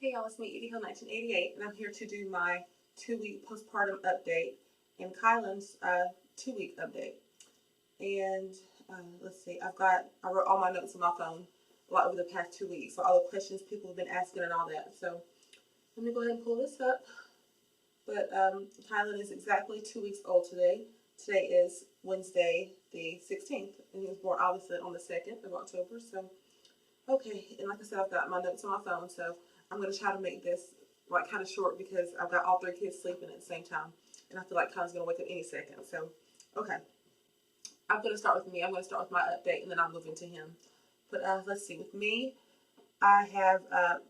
Hey y'all, it's me, Edie Hill 1988, and I'm here to do my 2-week postpartum update and Kylan's 2-week update. And let's see, I wrote all my notes on my phone a lot over the past 2 weeks, so all the questions people have been asking and all that. So let me go ahead and pull this up. But Kylan is exactly 2 weeks old today. Today is Wednesday the 16th, and he was born obviously on the 2nd of October. So, okay, and like I said, I've got my notes on my phone, so I'm going to try to make this like kind of short because I've got all three kids sleeping at the same time, and I feel like Kylan's going to wake up any second. So, okay, I'm going to start with me. I'm going to start with my update, and then I'll move into him. But let's see, with me, I have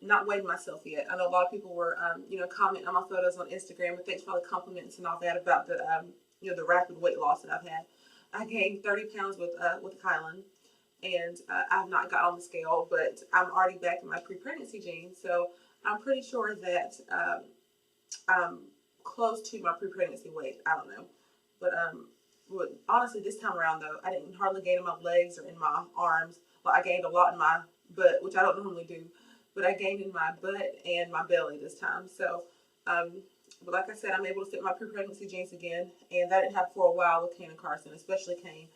not weighed myself yet. I know a lot of people were, commenting on my photos on Instagram, and thanks for all the compliments and all that about the, the rapid weight loss that I've had. I gained 30 pounds with Kylan, and I've not got on the scale, but I'm already back in my pre-pregnancy genes, so I'm pretty sure that I'm close to my pre-pregnancy weight. I don't know, but honestly, this time around though, I didn't hardly gain in my legs or in my arms. But I gained a lot in my butt, which I don't normally do, but I gained in my butt and my belly this time. So, but like I said, I'm able to fit my pre-pregnancy jeans again, and that didn't happen for a while with Kane and Carson, especially Kane.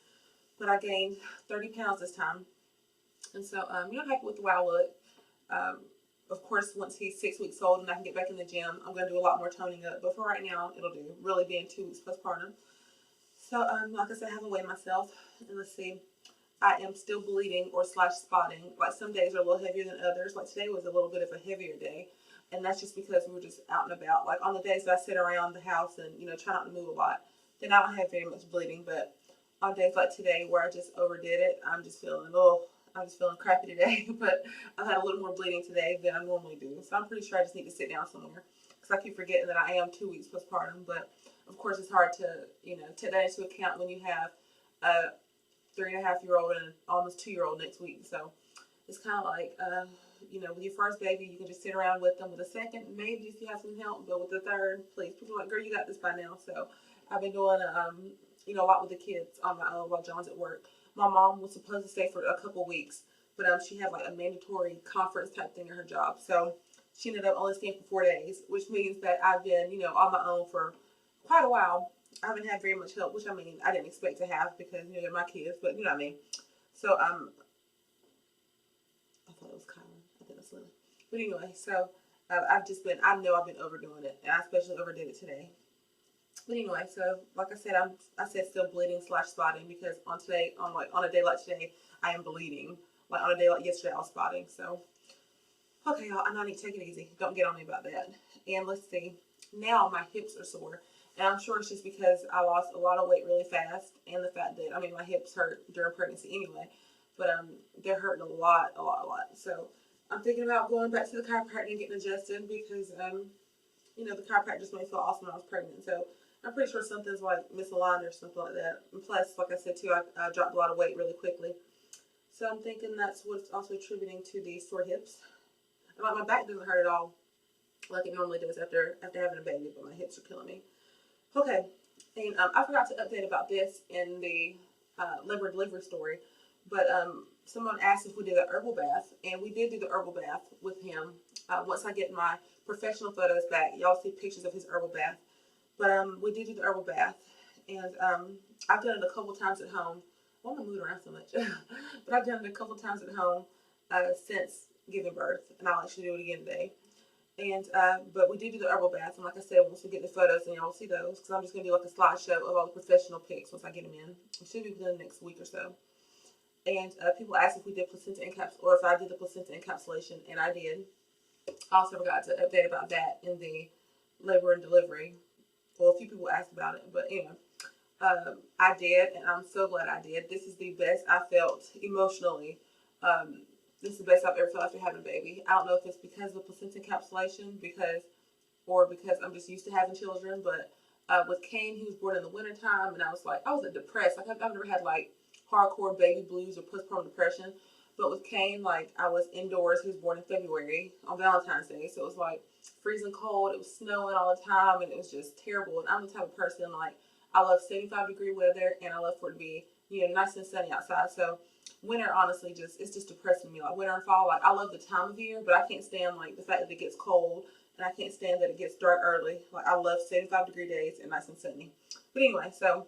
But I gained 30 pounds this time, and so I'm happy with the way I look. Of course, once he's 6 weeks old and I can get back in the gym, I'm going to do a lot more toning up. But for right now, it'll do. Really being 2 weeks postpartum. So, like I said, I haven't weighed myself, and let's see. I am still bleeding or /spotting. Like some days are a little heavier than others. Like today was a little bit of a heavier day. And that's just because we were just out and about. Like on the days that I sit around the house and, try not to move a lot, then I don't have very much bleeding. But on days like today where I just overdid it, I'm just feeling crappy today. But I've had a little more bleeding today than I normally do. So I'm pretty sure I just need to sit down somewhere. Because I keep forgetting that I am 2 weeks postpartum. But of course it's hard to, take that into account when you have 3.5-year-old and almost 2-year-old next week. So it's kind of like, with your first baby, you can just sit around with them. With the second, maybe if you have some help, but with the third, please. People are like, girl, you got this by now. So I've been doing, a lot with the kids on my own while John's at work. My mom was supposed to stay for a couple weeks, but she had like a mandatory conference type thing at her job. So she ended up only staying for 4 days, which means that I've been, on my own for quite a while. I haven't had very much help, which I didn't expect to have because they're my kids, but you know what I mean. So I thought it was Kylan. I think that's Lily. But anyway, so I know I've been overdoing it, and I especially overdid it today. But anyway, so like I said still bleeding /spotting because on a day like today, I am bleeding. Like on a day like yesterday, I was spotting. So okay, y'all, I know I need to take it easy. Don't get on me about that. And let's see. Now my hips are sore. And I'm sure it's just because I lost a lot of weight really fast, and the fact that, my hips hurt during pregnancy anyway, but they're hurting a lot. So I'm thinking about going back to the chiropractor and getting adjusted because, the chiropractor just made me feel awesome when I was pregnant. So I'm pretty sure something's like misaligned or something like that. And plus, like I said too, I dropped a lot of weight really quickly. So I'm thinking that's what's also attributing to the sore hips. And like my back doesn't hurt at all like it normally does after having a baby, but my hips are killing me. Okay, and I forgot to update about this in the labor delivery story, but someone asked if we did the herbal bath, and we did do the herbal bath with him. Once I get my professional photos back, y'all see pictures of his herbal bath. But we did do the herbal bath, and I've done it a couple times at home. Why am I moving around so much? But I've done it a couple times at home since giving birth, and I'll actually do it again today. And but we did do the herbal bath, and like I said, once we get the photos, and y'all will see those, because I'm just gonna do like a slideshow of all the professional pics once I get them in. It should be within the next week or so. And people asked if we did placenta or if I did the placenta encapsulation, and I did. I also forgot to update about that in the labor and delivery. Well, a few people asked about it, but anyway, I did, and I'm so glad I did. This is the best I felt emotionally. This is the best I've ever felt after having a baby. I don't know if it's because of the placenta encapsulation, or because I'm just used to having children. But with Kane, he was born in the wintertime, and I was depressed. Like I've never had like hardcore baby blues or postpartum depression. But with Kane, like I was indoors. He was born in February on Valentine's Day, so it was like freezing cold. It was snowing all the time, and it was just terrible. And I'm the type of person I love 75-degree weather, and I love for it to be nice and sunny outside. So winter honestly it's just depressing me. Like winter and fall, like I love the time of year, but I can't stand like the fact that it gets cold, and I can't stand that it gets dark early. Like I love 75-degree days and nice and sunny. But anyway, so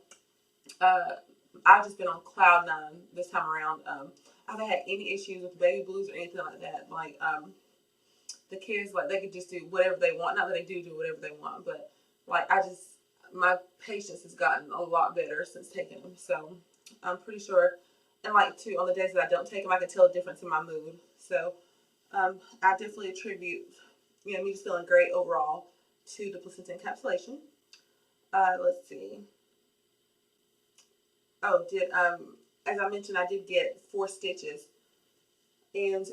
I've just been on cloud nine this time around. I haven't had any issues with baby blues or anything like that. Like the kids, like they could just do whatever they want. Not that they do whatever they want, but like my patience has gotten a lot better since taking them. So I'm pretty sure, and like too, on the days that I don't take them, I can tell a difference in my mood. So I definitely attribute, me just feeling great overall to the placenta encapsulation. Let's see. Oh, as I mentioned, I did get 4 stitches, and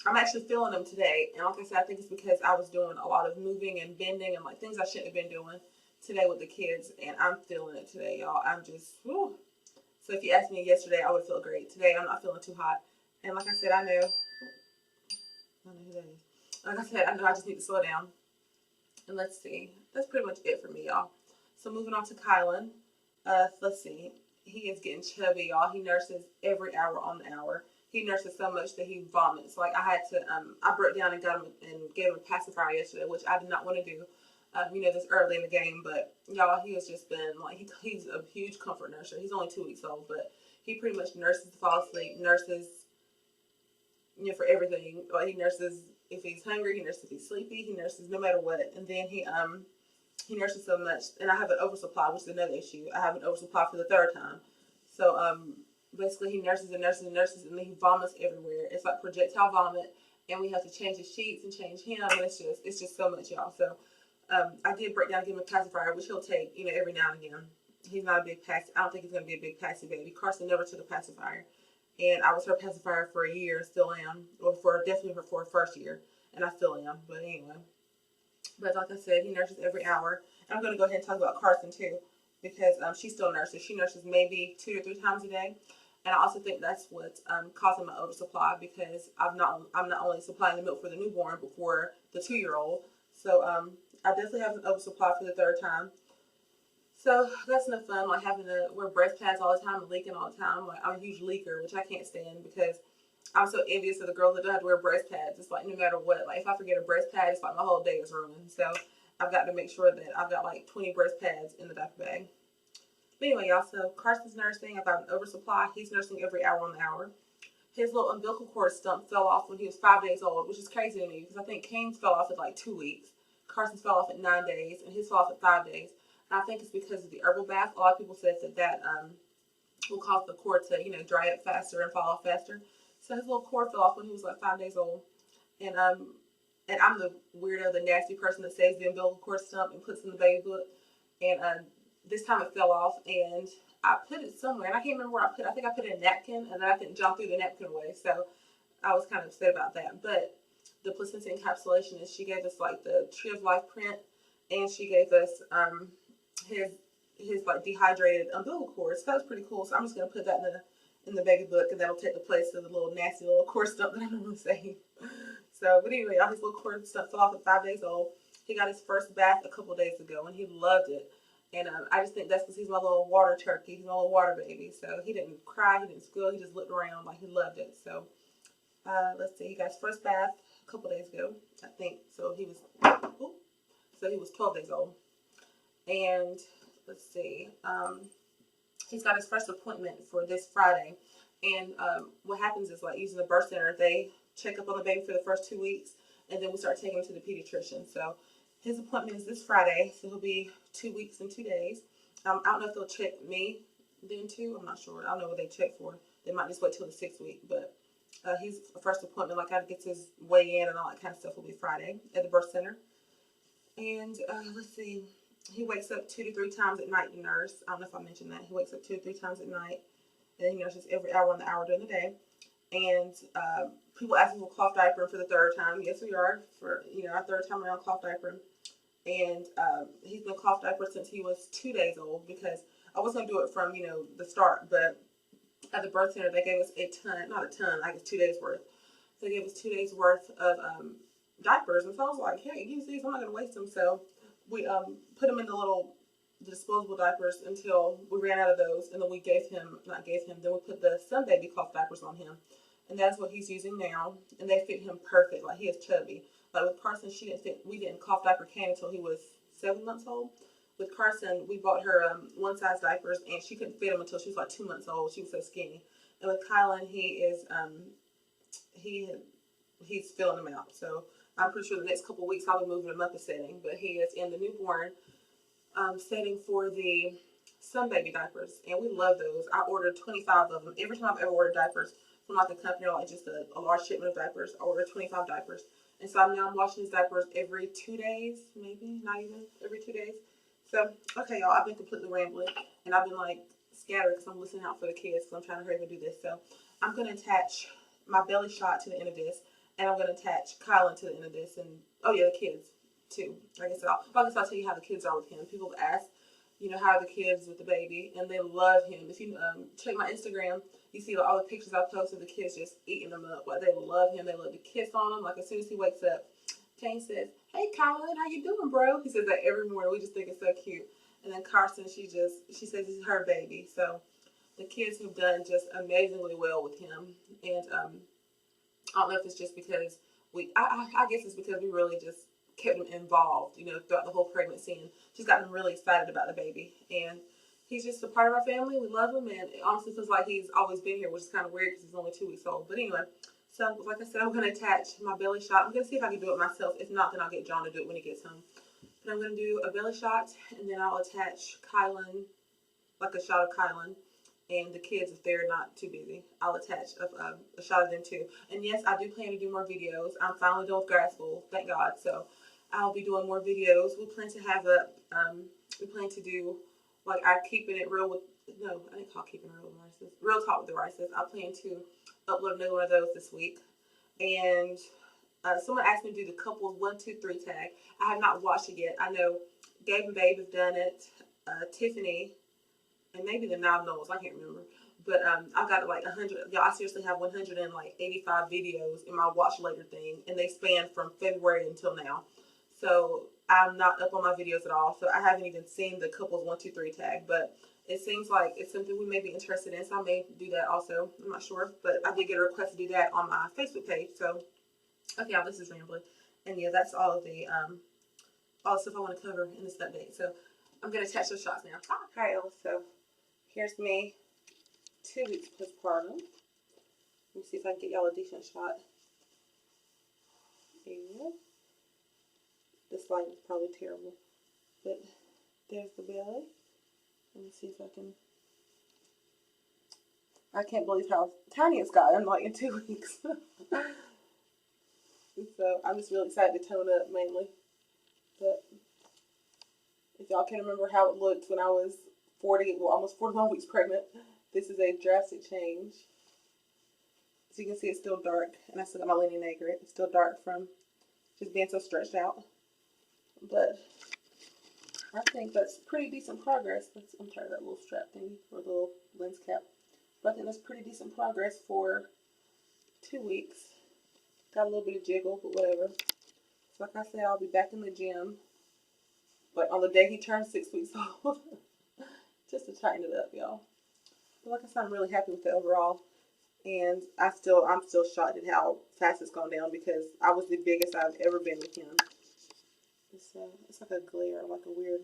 I'm actually feeling them today. And like I said, I think it's because I was doing a lot of moving and bending and like things I shouldn't have been doing today with the kids, and I'm feeling it today, y'all. I'm just, whew. So if you asked me yesterday, I would feel great. Today, I'm not feeling too hot. And like I said, I know who that is. Like I said, I know I just need to slow down. And let's see. That's pretty much it for me, y'all. So moving on to Kylan. Let's see. He is getting chubby, y'all. He nurses every hour on the hour. He nurses so much that he vomits. Like I had to, I broke down and got him and gave him a pacifier yesterday, which I did not want to do. This early in the game, but y'all, he has just been like he's a huge comfort nurser. He's only 2 weeks old, but he pretty much nurses to fall asleep, nurses, for everything. Like he nurses if he's hungry, he nurses if he's sleepy, he nurses no matter what. And then he nurses so much, and I have an oversupply, which is another issue. I have an oversupply for the 3rd time. So basically he nurses and nurses and nurses, and then he vomits everywhere. It's like projectile vomit, and we have to change his sheets and change him, and it's just so much, y'all. So I did break down and give him a pacifier, which he'll take, every now and again. He's not a big I don't think he's going to be a big passy baby. Carson never took a pacifier. And I was her pacifier for a year, still am. Or definitely for first year. And I still am. But anyway. But like I said, he nurses every hour. And I'm going to go ahead and talk about Carson too. Because she still nurses. She nurses maybe 2 or 3 times a day. And I also think that's what's causing my oversupply. Because I'm not only supplying the milk for the newborn, but for the 2-year-old. So I definitely have an oversupply for the 3rd time. So that's enough fun, like having to wear breast pads all the time and leaking all the time. Like I'm a huge leaker, which I can't stand because I'm so envious of the girls that don't have to wear breast pads. It's like no matter what, like if I forget a breast pad, it's like my whole day is ruined. So I've got to make sure that I've got like 20 breast pads in the diaper bag. But anyway, y'all, so Carson's nursing. I've got an oversupply. He's nursing every hour on the hour. His little umbilical cord stump fell off when he was 5 days old, which is crazy to me because I think Kane's fell off at like 2 weeks. Carson's fell off at 9 days, and his fell off at 5 days. And I think it's because of the herbal bath. A lot of people said that will cause the cord to, dry up faster and fall off faster. So his little cord fell off when he was like 5 days old. And I'm the weirdo, the nasty person that saves the umbilical cord stump and puts it in the baby book. And this time it fell off, and I put it somewhere, and I can't remember where I put it. I think I put it in a napkin, and then I couldn't jump through the napkin away. So I was kind of upset about that. But the placenta encapsulation is she gave us like the Tree of Life print, and she gave us his like dehydrated umbilical cord. So that was pretty cool. So I'm just gonna put that in the baby book, and that'll take the place of the little nasty little cord stump that I normally say. So, but anyway, all his little cord stump fell off at 5 days old. He got his first bath a couple days ago, and he loved it. And I just think that's because he's my little water turkey. He's my little water baby. So he didn't cry, he didn't squeal, he just looked around like he loved it. So let's see, he got his first bath a couple days ago, I think. So he was 12 days old. And let's see, he's got his first appointment for this Friday. And what happens is, like, using the birth center, they check up on the baby for the first 2 weeks, and then we start taking him to the pediatrician. So his appointment is this Friday, so he'll be 2 weeks and 2 days. I don't know if they'll check me then too. I'm not sure. I don't know what they check for. They might just wait till the 6th week. But his first appointment, like, I get his weigh in and all that kind of stuff, will be Friday at the birth center. And let's see, he wakes up 2 to 3 times at night to nurse. I don't know if I mentioned that. He wakes up 2 to 3 times at night, and he nurses every hour on the hour during the day. And people ask me for cloth diaper for the 3rd time. Yes, we are, for our 3rd time around cloth diaper. And he's been cloth diaper since he was 2 days old, because I was going to do it from the start, but at the birth center they gave us not a ton, I guess 2 days worth. They gave us 2 days worth of diapers, and so I was like, hey, use these. I'm not going to waste them. So we put them in the little the disposable diapers until we ran out of those, and then we gave him, not gave him, then we put the Sun Baby cloth diapers on him, and that's what he's using now, and they fit him perfect. Like, he is chubby. Like with Carson, we didn't cloth diaper can until he was 7 months old. With Carson, we bought her one size diapers, and she couldn't fit him until she was like 2 months old. She was so skinny. And with Kylan, he's filling them out. So I'm pretty sure the next couple of weeks I'll be moving him up a setting. But he is in the newborn setting for the Sun Baby diapers, and we love those. I ordered 25 of them. Every time I've ever ordered diapers from like a company or like just a large shipment of diapers, I ordered 25 diapers. And so I'm washing these diapers every 2 days, maybe, not even, every 2 days. So, okay, y'all, I've been completely rambling, and I've been like scattered because I'm listening out for the kids because I'm trying to hurry up and do this. So I'm going to attach my belly shot to the end of this, and I'm going to attach Kylan to the end of this, and, oh yeah, the kids too. I guess I'll tell you how the kids are with him. People ask, how are the kids with the baby, and they love him. If you check my Instagram, you see all the pictures I post of the kids just eating them up. Like, they love him. They love to kiss on him. Like, as soon as he wakes up, Kane says, "Hey, Kylan, how you doing, bro?" He says that every morning. We just think it's so cute. And then Carson, she says this is her baby. So the kids have done just amazingly well with him. And I don't know if it's just because I guess it's because we really just kept him involved, throughout the whole pregnancy, and just got him really excited about the baby. And he's just a part of our family. We love him, and it honestly feels like he's always been here, which is kind of weird because he's only 2 weeks old. But anyway, so like I said, I'm going to attach my belly shot. I'm going to see if I can do it myself. If not, then I'll get John to do it when he gets home. But I'm going to do a belly shot, and then I'll attach Kylan, like a shot of Kylan. And the kids, if they're not too busy, I'll attach a shot of them too. And yes, I do plan to do more videos. I'm finally done with grad school, thank God. So I'll be doing more videos. We plan to have we plan to do like our keeping it real with, no, I didn't call keeping it real with the Rices. Real talk with the Rices. I plan to upload another one of those this week. And someone asked me to do the couples 1, 2, 3 tag. I have not watched it yet. I know Gabe and Babe have done it. Tiffany, and maybe the Knob Knowles, I can't remember. But I've got like 100. Y'all, I seriously have 185 videos in my watch later thing, and they span from February until now. So I'm not up on my videos at all. So I haven't even seen the couples 1, 2, 3 tag. But it seems like it's something we may be interested in, so I may do that also. I'm not sure, but I did get a request to do that on my Facebook page. So okay, y'all, this is rambling, and yeah, that's all the stuff I want to cover in this update. So I'm gonna attach those shots now. Alright, y'all. So here's me, 2 weeks postpartum. Let me see if I can get y'all a decent shot. And this light is probably terrible, but there's the belly. Let me see if I can. I can't believe how tiny it's gotten, like, in 2 weeks. So I'm just really excited to tone up mainly. But if y'all can remember how it looked when I was almost 41 weeks pregnant, this is a drastic change. As you can see, it's still dark, and I still got my linea nigra. It's still dark from just being so stretched out. But I think that's pretty decent progress. I'm tired of that little strap thing or the little lens cap. But I think that's pretty decent progress for 2 weeks. Got a little bit of jiggle, but whatever. So like I said, I'll be back in the gym. But on the day he turns 6 weeks old. Just to tighten it up, y'all. But like I said, I'm really happy with it overall. And I'm still shocked at how fast it's gone down because I was the biggest I've ever been with him. It's like a glare, like a weird,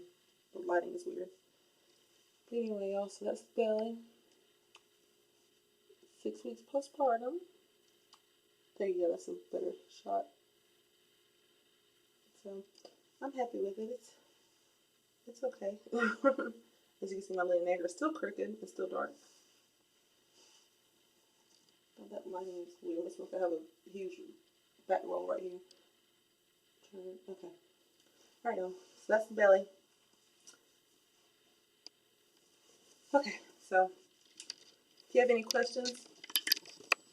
the lighting is weird. But anyway, y'all, so that's the belly. 6 weeks postpartum. There you go, that's a better shot. So I'm happy with it. It's okay. As you can see, my linea nigra is still crooked. It's still dark. Oh, that lighting is weird. It's like I have a huge back roll right here. Okay. Alright, y'all. So that's the belly. Okay, so if you have any questions,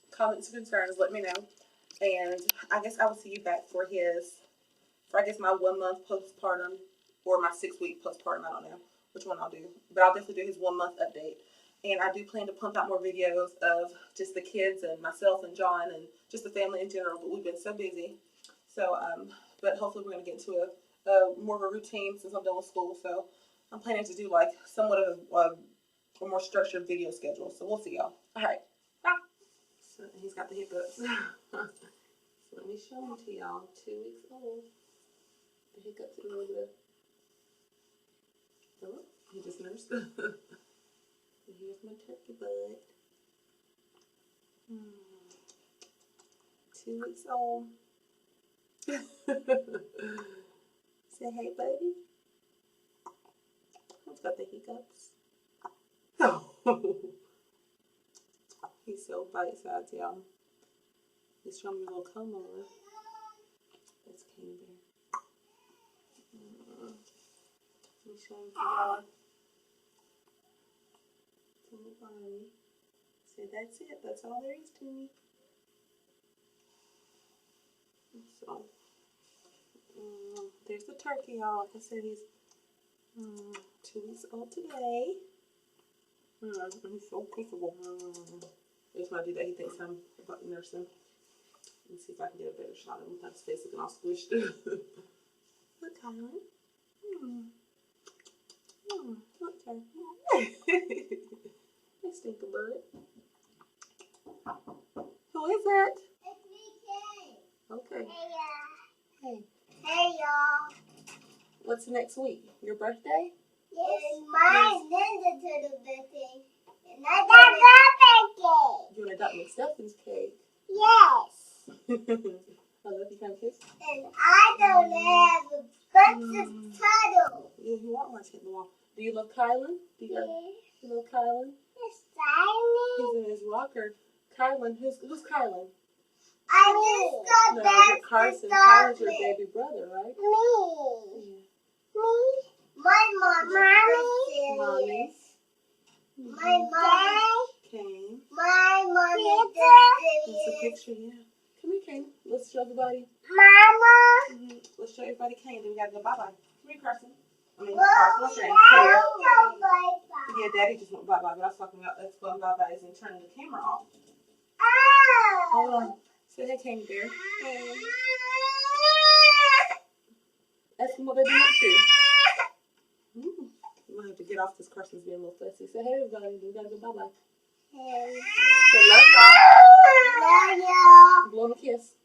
comments, or concerns, let me know. And I guess I will see you back for I guess my 1 month postpartum or my 6 week postpartum. I don't know which one I'll do, but I'll definitely do his 1 month update. And I do plan to pump out more videos of just the kids and myself and John and just the family in general, but we've been so busy. So, but hopefully we're going to get into a more of a routine since I'm done with school. So I'm planning to do like somewhat of a more structured video schedule. So we'll see y'all. All right. Bye. So he's got the hiccups. So let me show him to y'all. 2 weeks old. The hiccups are a little bit. Oh, he just nursed. Here's my turkey bud. 2 weeks old. Say hey, buddy. Who's got the hiccups? Oh. He's so bite-sized, y'all. He's showing me a little comb over. That's Candy Bear. Let me show him to y'all. Say that's it. That's all there is to me. So, there's the turkey, y'all. Like I said, he's 2 weeks old today. He's so peaceable. Every time I do that, he thinks I'm about to nurse him. Let me see if I can get a better shot of him without his face looking all squished. Look, Kylan. Look, Kylan. Hey, stinker bird. Who is that? It's me, Kay. Okay. Hey, y'all. Hey. Hey, y'all. What's next week? Your birthday? Yes. And my Ninja Turtle birthday. And I got birthday. You want to adopt McStuffins cake? Yes. I love you. Can I kiss? And I don't have a bunch of turtles. Yeah, you want one to hit the wall. Do you love Kylan? Do you love Kylan? It's tiny. He's in his rocker. Kylan, who's Kylan? I just got No, back you're Carson. to Kylan's your Dublin. baby brother, right? Me. Yeah. Me. My mommy. Mommy. My mom. Kane. My mommy. That's a picture, yeah. Come here, Kane. Let's show everybody. Mama. Let's show everybody Kane. Then we gotta go bye-bye. Come here, Carson. I mean, Well, Carson, what's your name? Come here. bye-bye. Yeah, Daddy just went bye-bye, but I was talking about let's go bye-bye and turning the camera off. Oh. Hold on. Say hey, Candy Bear. Hey. Ask him what they've been up to. You might have to get off this. Carson's being a little fussy. Say hey, everybody. We gotta go bye-bye. Hey. Say love y'all. Love y'all. Blow him a kiss.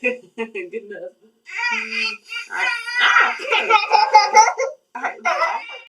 Good enough. All right. Ah, okay. All right, bye.